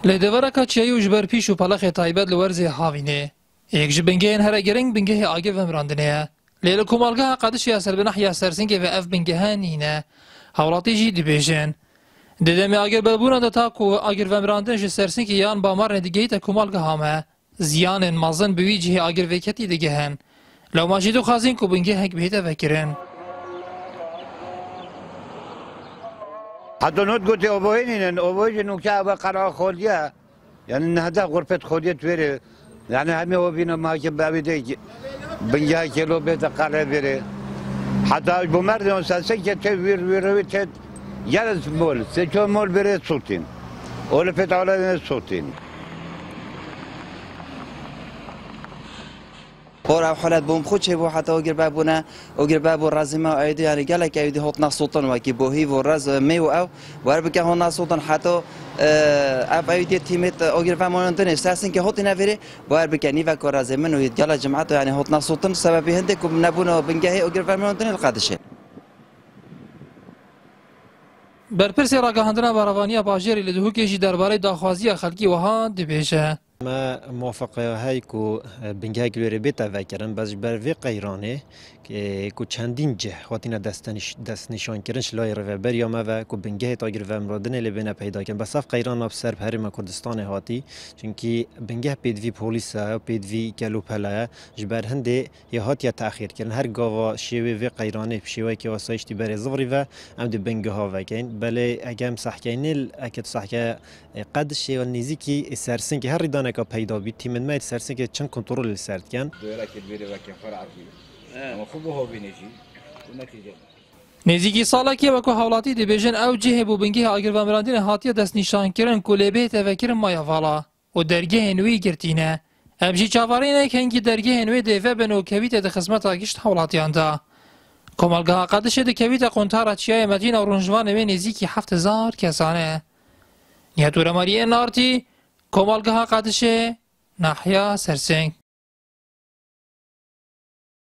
لدورکا چیو جبر پیش و پلخ تایبت لورز هاوینه یک جبنگین هر گرنگ بنگه آگه ومراندنه لیل کومالگاه قدش یاسر بنحیا سرسنگ و اف بنگه نینه حوالاتی جی دبیجن ددمی آگر بلبونا دتا کو آگر ومراندن ج سرسنگ یان بامار ندیگه تا کومالگاه همه زیان مازن بویجه آگر وکتی دگهن لو ماجدو خازین کو بنگه هک بهتا فکرن حتی نوت گوتی اوبوینین اوبویی نوکه او قرار خودیه یعنی نهده غرفت خودیت بره یعنی همه اوبینا ما که بابیده بنجاه کیلو بیت قرار بره حتی بمرد اون سالسه که ته ویروی ته یارز مول سه مول بره سوتین اول فت اول سوتین اور او حالت بوم خود چه بو حتی اگر بابو رازمه ایدی یعنی گله که ایدی هات ناسوتن و کی بوهی و راز می و او ور بکه هات ناسوتن حتی اب ایدی تیمت اگر فهمون تن اساسن که هات نفره ور بکه نیو که رازمه نو گله جماعت یعنی هات ناسوتن سبب هنده که نبونه بنگه اگر فهمون تن القادشه برپرسی راگهاندنا باروانیا باجری لدهو کشی درباره داخوازی خلقی وها دبیشه ما موافقه های کو بنگه گلوری بیت وکرن باز بر وی قیرانه که کو چندین جه خاطینا دست نشان کردنش لای رهبر یا ما و کو بنگه تاگر و مرادن لبنه پیدا کن بس اف قیران اب سر هرم کردستان هاتی چونکی بنگه پیدوی پلیس و پیدوی کلوپلا جبر هنده یا هات یا تأخیر کردن هر گاوا شیوه و قیرانه شیوه که واسایش تی بر زوری و ام دی بنگه ها وکین بله اگم صحکینل اکد صحکه قد شیوه نزیکی سرسن که هر ریدانه که پیدا بید تیم ما سرسن که چند کنترل سرد کن نزیکی سالا که وکو حوالاتی دبیجن او جه بو بنگه آگر و مراندین هاتیه دست نشان کرن کلیبه تفکر مایا والا و درگه نوی گرتینه امجی چاوارینه که هنگی درگه نوی دیوه بنو کویت ده خدمت آگشت حوالاتیان دا کمالگاه قدش ده کویت قنطار چیای مدینه و رنجوان وی نزیکی 7000 کسانه نیتو رماریه نارتی کمالگاه قدش ناحیه سرسنگ